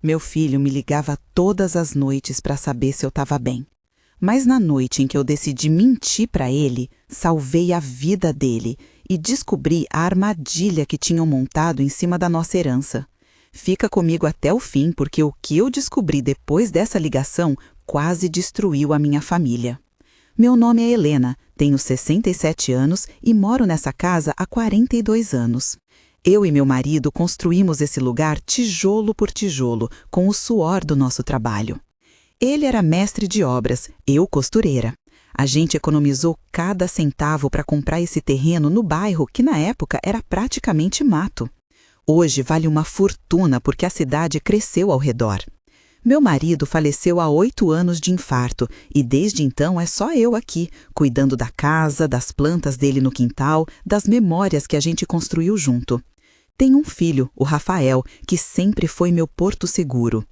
Meu filho me ligava todas as noites para saber se eu estava bem. Mas na noite em que eu decidi mentir para ele, salvei a vida dele e descobri a armadilha que tinham montado em cima da nossa herança. Fica comigo até o fim, porque o que eu descobri depois dessa ligação quase destruiu a minha família. Meu nome é Helena, tenho 67 anos e moro nessa casa há 42 anos. Eu e meu marido construímos esse lugar tijolo por tijolo, com o suor do nosso trabalho. Ele era mestre de obras, eu costureira. A gente economizou cada centavo para comprar esse terreno no bairro que na época era praticamente mato. Hoje vale uma fortuna porque a cidade cresceu ao redor. Meu marido faleceu há 8 anos de infarto e desde então é só eu aqui, cuidando da casa, das plantas dele no quintal, das memórias que a gente construiu junto. Tenho um filho, o Rafael, que sempre foi meu porto seguro.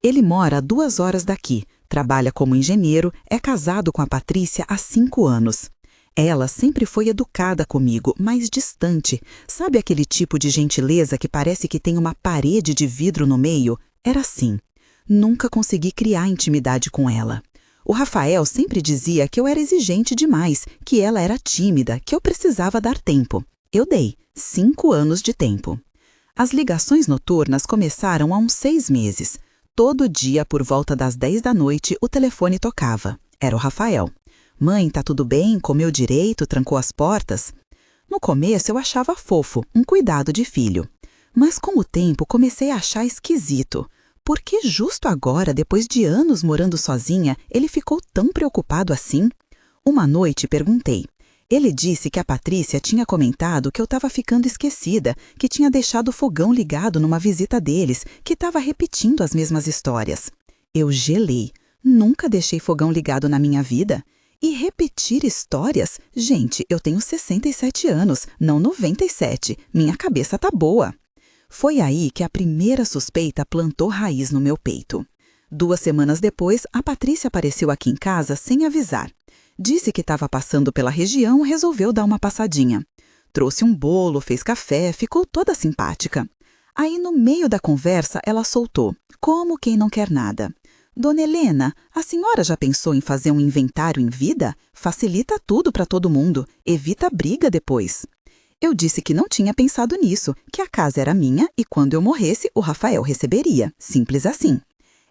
Ele mora a 2 horas daqui, trabalha como engenheiro, é casado com a Patrícia há 5 anos. Ela sempre foi educada comigo, mas distante. Sabe aquele tipo de gentileza que parece que tem uma parede de vidro no meio? Era assim. Nunca consegui criar intimidade com ela. O Rafael sempre dizia que eu era exigente demais, que ela era tímida, que eu precisava dar tempo. Eu dei 5 anos de tempo. As ligações noturnas começaram há uns 6 meses. Todo dia, por volta das 10 da noite, o telefone tocava. Era o Rafael. Mãe, tá tudo bem? Comeu direito? Trancou as portas? No começo eu achava fofo, um cuidado de filho. Mas com o tempo comecei a achar esquisito. Por que justo agora, depois de anos morando sozinha, ele ficou tão preocupado assim? Uma noite perguntei. Ele disse que a Patrícia tinha comentado que eu estava ficando esquecida, que tinha deixado o fogão ligado numa visita deles, que estava repetindo as mesmas histórias. Eu gelei. Nunca deixei fogão ligado na minha vida. E repetir histórias? Gente, eu tenho 67 anos, não 97. Minha cabeça tá boa. Foi aí que a primeira suspeita plantou raiz no meu peito. 2 semanas depois, a Patrícia apareceu aqui em casa sem avisar. Disse que estava passando pela região e resolveu dar uma passadinha. Trouxe um bolo, fez café, ficou toda simpática. Aí, no meio da conversa, ela soltou, como quem não quer nada. Dona Helena, a senhora já pensou em fazer um inventário em vida? Facilita tudo para todo mundo, evita briga depois. Eu disse que não tinha pensado nisso, que a casa era minha e quando eu morresse, o Rafael receberia. Simples assim.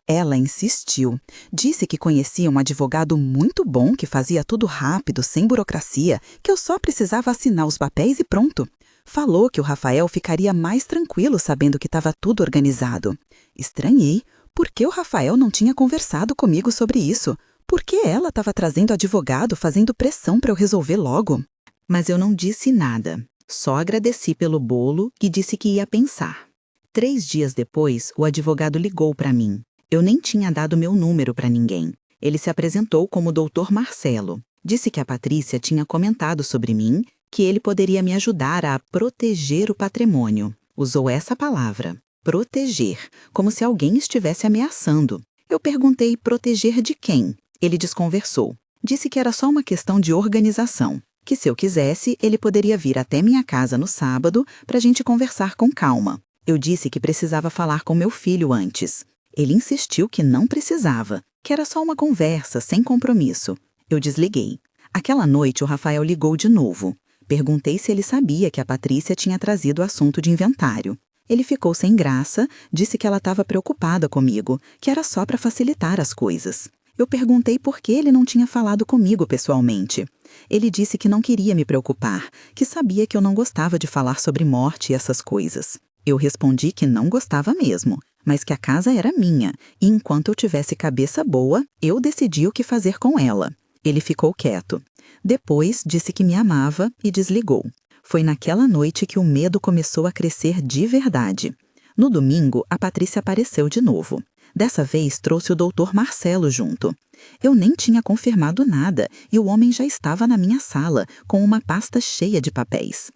Ela insistiu. Disse que conhecia um advogado muito bom que fazia tudo rápido, sem burocracia, que eu só precisava assinar os papéis e pronto. Falou que o Rafael ficaria mais tranquilo sabendo que estava tudo organizado. Estranhei. Por que o Rafael não tinha conversado comigo sobre isso? Por que ela estava trazendo advogado, fazendo pressão para eu resolver logo? Mas eu não disse nada. Só agradeci pelo bolo e disse que ia pensar. 3 dias depois, o advogado ligou para mim. Eu nem tinha dado meu número para ninguém. Ele se apresentou como Dr. Marcelo. Disse que a Patrícia tinha comentado sobre mim, que ele poderia me ajudar a proteger o patrimônio. Usou essa palavra. Proteger, como se alguém estivesse ameaçando. Eu perguntei proteger de quem? Ele desconversou. Disse que era só uma questão de organização, que se eu quisesse, ele poderia vir até minha casa no sábado para a gente conversar com calma. Eu disse que precisava falar com meu filho antes. Ele insistiu que não precisava, que era só uma conversa, sem compromisso. Eu desliguei. Aquela noite o Rafael ligou de novo. Perguntei se ele sabia que a Patrícia tinha trazido o assunto de inventário. Ele ficou sem graça, disse que ela estava preocupada comigo, que era só para facilitar as coisas. Eu perguntei por que ele não tinha falado comigo pessoalmente. Ele disse que não queria me preocupar, que sabia que eu não gostava de falar sobre morte e essas coisas. Eu respondi que não gostava mesmo, mas que a casa era minha, e enquanto eu tivesse cabeça boa, eu decidia o que fazer com ela. Ele ficou quieto. Depois disse que me amava e desligou. Foi naquela noite que o medo começou a crescer de verdade. No domingo, a Patrícia apareceu de novo. Dessa vez, trouxe o Dr. Marcelo junto. Eu nem tinha confirmado nada e o homem já estava na minha sala, com uma pasta cheia de papéis.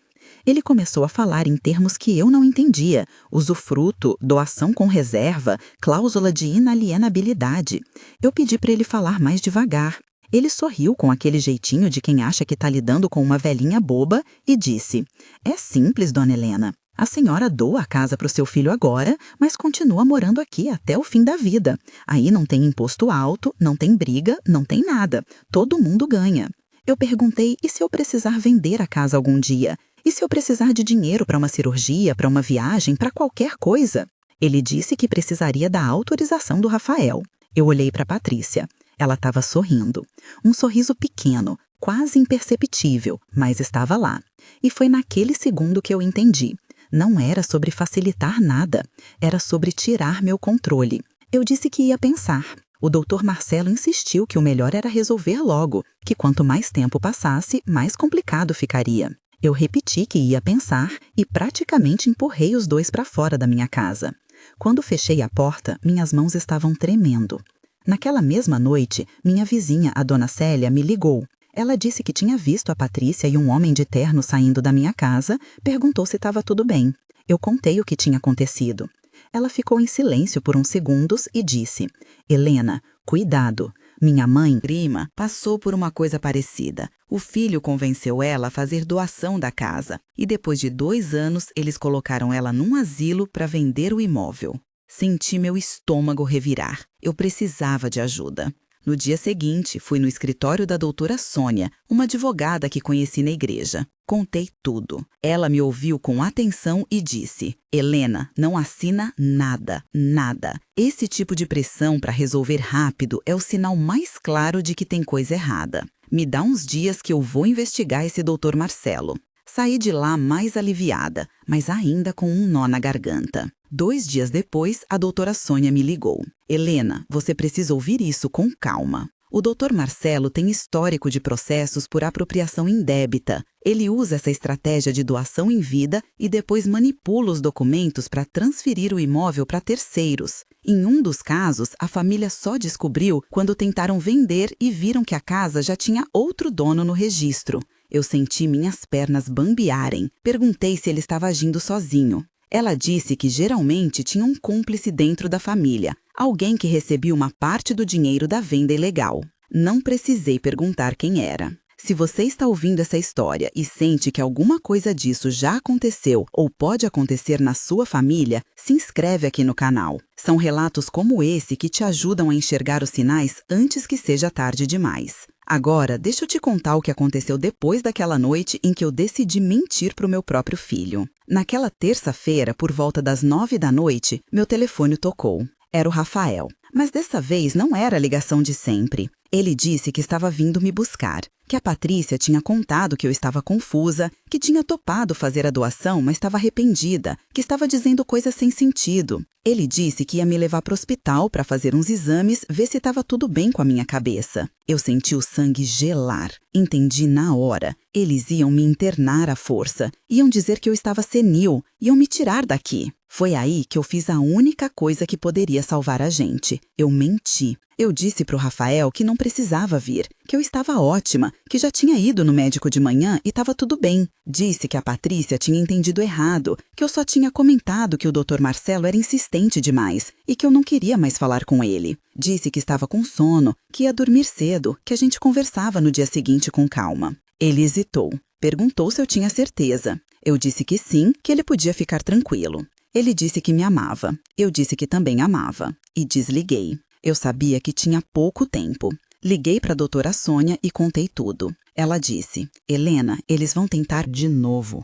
Ele começou a falar em termos que eu não entendia: usufruto, doação com reserva, cláusula de inalienabilidade. Eu pedi para ele falar mais devagar. Ele sorriu com aquele jeitinho de quem acha que está lidando com uma velhinha boba e disse: "É simples, dona Helena. A senhora doa a casa para o seu filho agora, mas continua morando aqui até o fim da vida. Aí não tem imposto alto, não tem briga, não tem nada. Todo mundo ganha. Eu perguntei, e se eu precisar vender a casa algum dia? E se eu precisar de dinheiro para uma cirurgia, para uma viagem, para qualquer coisa? Ele disse que precisaria da autorização do Rafael. Eu olhei para Patrícia. Ela estava sorrindo. Um sorriso pequeno, quase imperceptível, mas estava lá. E foi naquele segundo que eu entendi. Não era sobre facilitar nada, era sobre tirar meu controle. Eu disse que ia pensar. O doutor Marcelo insistiu que o melhor era resolver logo, que quanto mais tempo passasse, mais complicado ficaria. Eu repeti que ia pensar e praticamente empurrei os dois para fora da minha casa. Quando fechei a porta, minhas mãos estavam tremendo. Naquela mesma noite, minha vizinha, a dona Célia, me ligou. Ela disse que tinha visto a Patrícia e um homem de terno saindo da minha casa, perguntou se estava tudo bem. Eu contei o que tinha acontecido. Ela ficou em silêncio por uns segundos e disse: Helena, cuidado. Minha mãe, prima, passou por uma coisa parecida. O filho convenceu ela a fazer doação da casa e depois de 2 anos eles colocaram ela num asilo para vender o imóvel. Senti meu estômago revirar. Eu precisava de ajuda. No dia seguinte, fui no escritório da doutora Sônia, uma advogada que conheci na igreja. Contei tudo. Ela me ouviu com atenção e disse: Helena, não assina nada, nada. Esse tipo de pressão para resolver rápido é o sinal mais claro de que tem coisa errada. Me dá uns dias que eu vou investigar esse doutor Marcelo. Saí de lá mais aliviada, mas ainda com um nó na garganta. 2 dias depois, a doutora Sônia me ligou. Helena, você precisa ouvir isso com calma. O doutor Marcelo tem histórico de processos por apropriação indébita. Ele usa essa estratégia de doação em vida e depois manipula os documentos para transferir o imóvel para terceiros. Em um dos casos, a família só descobriu quando tentaram vender e viram que a casa já tinha outro dono no registro. Eu senti minhas pernas bambearem. Perguntei se ele estava agindo sozinho. Ela disse que geralmente tinha um cúmplice dentro da família, alguém que recebia uma parte do dinheiro da venda ilegal. Não precisei perguntar quem era. Se você está ouvindo essa história e sente que alguma coisa disso já aconteceu ou pode acontecer na sua família, se inscreve aqui no canal. São relatos como esse que te ajudam a enxergar os sinais antes que seja tarde demais. Agora, deixa eu te contar o que aconteceu depois daquela noite em que eu decidi mentir para o meu próprio filho. Naquela terça-feira, por volta das 9 da noite, meu telefone tocou. Era o Rafael. Mas dessa vez não era a ligação de sempre. Ele disse que estava vindo me buscar, que a Patrícia tinha contado que eu estava confusa, que tinha topado fazer a doação, mas estava arrependida, que estava dizendo coisas sem sentido. Ele disse que ia me levar para o hospital para fazer uns exames, ver se estava tudo bem com a minha cabeça. Eu senti o sangue gelar. Entendi na hora. Eles iam me internar à força, iam dizer que eu estava senil, iam me tirar daqui. Foi aí que eu fiz a única coisa que poderia salvar a gente. Eu menti. Eu disse para o Rafael que não precisava vir, que eu estava ótima, que já tinha ido no médico de manhã e estava tudo bem. Disse que a Patrícia tinha entendido errado, que eu só tinha comentado que o Dr. Marcelo era insistente demais e que eu não queria mais falar com ele. Disse que estava com sono, que ia dormir cedo, que a gente conversava no dia seguinte com calma. Ele hesitou. Perguntou se eu tinha certeza. Eu disse que sim, que ele podia ficar tranquilo. Ele disse que me amava. Eu disse que também amava. E desliguei. Eu sabia que tinha pouco tempo. Liguei para a doutora Sônia e contei tudo. Ela disse: Helena, eles vão tentar de novo.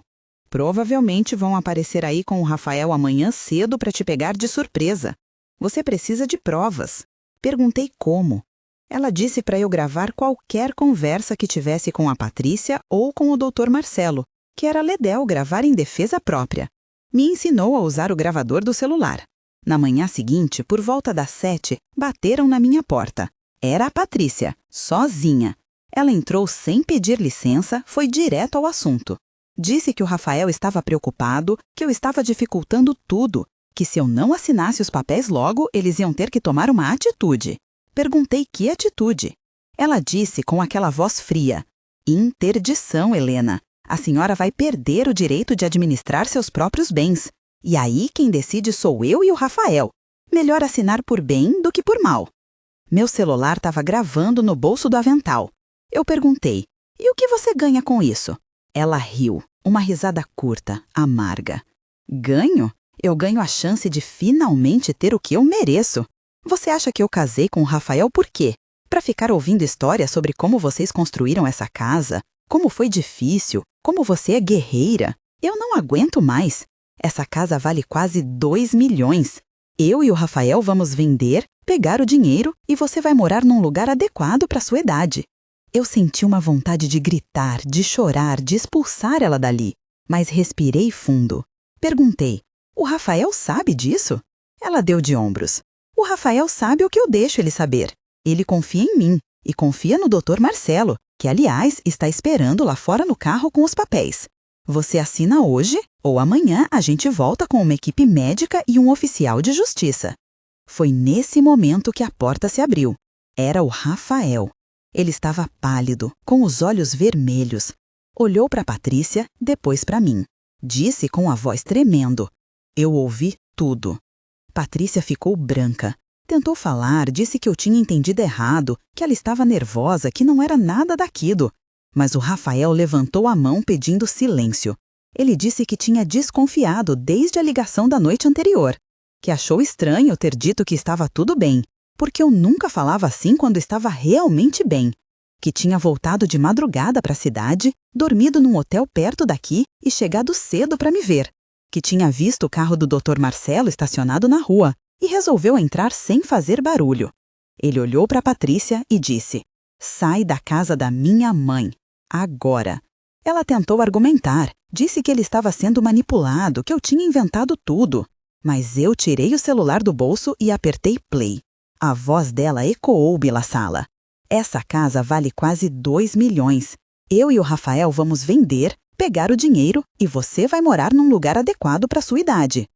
Provavelmente vão aparecer aí com o Rafael amanhã cedo para te pegar de surpresa. Você precisa de provas. Perguntei como. Ela disse para eu gravar qualquer conversa que tivesse com a Patrícia ou com o Dr. Marcelo, que era ledéu gravar em defesa própria. Me ensinou a usar o gravador do celular. Na manhã seguinte, por volta das 7, bateram na minha porta. Era a Patrícia, sozinha. Ela entrou sem pedir licença, foi direto ao assunto. Disse que o Rafael estava preocupado, que eu estava dificultando tudo, que se eu não assinasse os papéis logo, eles iam ter que tomar uma atitude. Perguntei que atitude. Ela disse com aquela voz fria: interdição, Helena. A senhora vai perder o direito de administrar seus próprios bens. E aí quem decide sou eu e o Rafael. Melhor assinar por bem do que por mal. Meu celular estava gravando no bolso do avental. Eu perguntei: e o que você ganha com isso? Ela riu, uma risada curta, amarga. Ganho? Eu ganho a chance de finalmente ter o que eu mereço. Você acha que eu casei com o Rafael por quê? Para ficar ouvindo histórias sobre como vocês construíram essa casa, como foi difícil, como você é guerreira. Eu não aguento mais. Essa casa vale quase 2 milhões. Eu e o Rafael vamos vender, pegar o dinheiro e você vai morar num lugar adequado para sua idade. Eu senti uma vontade de gritar, de chorar, de expulsar ela dali, mas respirei fundo. Perguntei, o Rafael sabe disso? Ela deu de ombros. O Rafael sabe o que eu deixo ele saber. Ele confia em mim e confia no Dr. Marcelo, que, aliás, está esperando lá fora no carro com os papéis. Você assina hoje ou amanhã a gente volta com uma equipe médica e um oficial de justiça. Foi nesse momento que a porta se abriu. Era o Rafael. Ele estava pálido, com os olhos vermelhos. Olhou para Patrícia, depois para mim. Disse com a voz tremendo. Eu ouvi tudo. Patrícia ficou branca. Tentou falar, disse que eu tinha entendido errado, que ela estava nervosa, que não era nada daquilo. Mas o Rafael levantou a mão pedindo silêncio. Ele disse que tinha desconfiado desde a ligação da noite anterior, que achou estranho ter dito que estava tudo bem, porque eu nunca falava assim quando estava realmente bem, que tinha voltado de madrugada para a cidade, dormido num hotel perto daqui e chegado cedo para me ver, que tinha visto o carro do Dr. Marcelo estacionado na rua e resolveu entrar sem fazer barulho. Ele olhou para Patrícia e disse, sai da casa da minha mãe, agora. Ela tentou argumentar, disse que ele estava sendo manipulado, que eu tinha inventado tudo. Mas eu tirei o celular do bolso e apertei play. A voz dela ecoou pela sala. Essa casa vale quase 2 milhões. Eu e o Rafael vamos vender, pegar o dinheiro e você vai morar num lugar adequado para sua idade.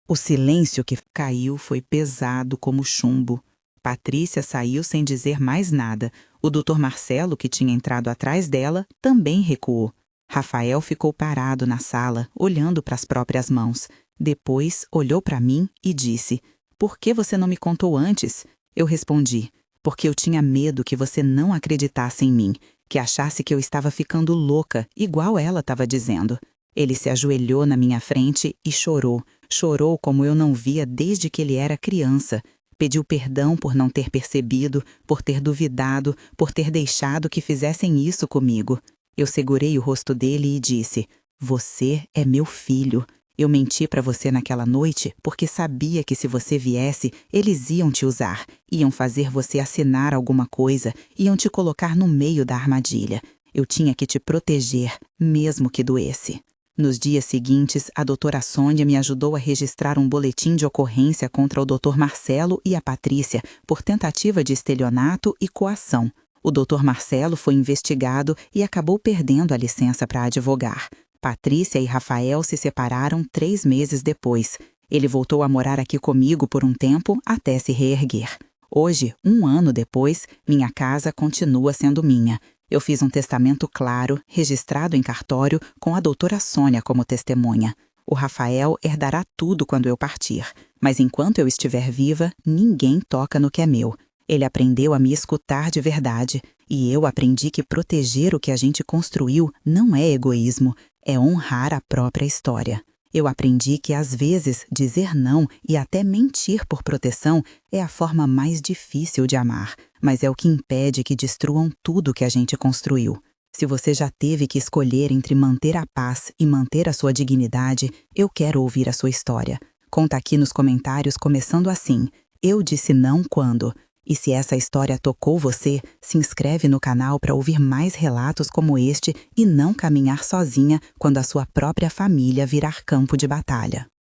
O silêncio que caiu foi pesado como chumbo. Patrícia saiu sem dizer mais nada. O Dr. Marcelo, que tinha entrado atrás dela, também recuou. Rafael ficou parado na sala, olhando para as próprias mãos. Depois, olhou para mim e disse, por que você não me contou antes? Eu respondi, porque eu tinha medo que você não acreditasse em mim, que achasse que eu estava ficando louca, igual ela estava dizendo. Ele se ajoelhou na minha frente e chorou. Chorou como eu não via desde que ele era criança. Pediu perdão por não ter percebido, por ter duvidado, por ter deixado que fizessem isso comigo. Eu segurei o rosto dele e disse, você é meu filho. Eu menti para você naquela noite porque sabia que se você viesse, eles iam te usar, iam fazer você assinar alguma coisa, iam te colocar no meio da armadilha. Eu tinha que te proteger, mesmo que doesse. Nos dias seguintes, a doutora Sônia me ajudou a registrar um boletim de ocorrência contra o Dr. Marcelo e a Patrícia por tentativa de estelionato e coação. O Dr. Marcelo foi investigado e acabou perdendo a licença para advogar. Patrícia e Rafael se separaram 3 meses depois. Ele voltou a morar aqui comigo por um tempo até se reerguer. Hoje, 1 ano depois, minha casa continua sendo minha. Eu fiz um testamento claro, registrado em cartório, com a doutora Sônia como testemunha. O Rafael herdará tudo quando eu partir, mas enquanto eu estiver viva, ninguém toca no que é meu. Ele aprendeu a me escutar de verdade, e eu aprendi que proteger o que a gente construiu não é egoísmo, é honrar a própria história. Eu aprendi que, às vezes, dizer não e até mentir por proteção é a forma mais difícil de amar, mas é o que impede que destruam tudo que a gente construiu. Se você já teve que escolher entre manter a paz e manter a sua dignidade, eu quero ouvir a sua história. Conta aqui nos comentários começando assim, eu disse não quando... E se essa história tocou você, se inscreve no canal para ouvir mais relatos como este e não caminhar sozinha quando a sua própria família virar campo de batalha.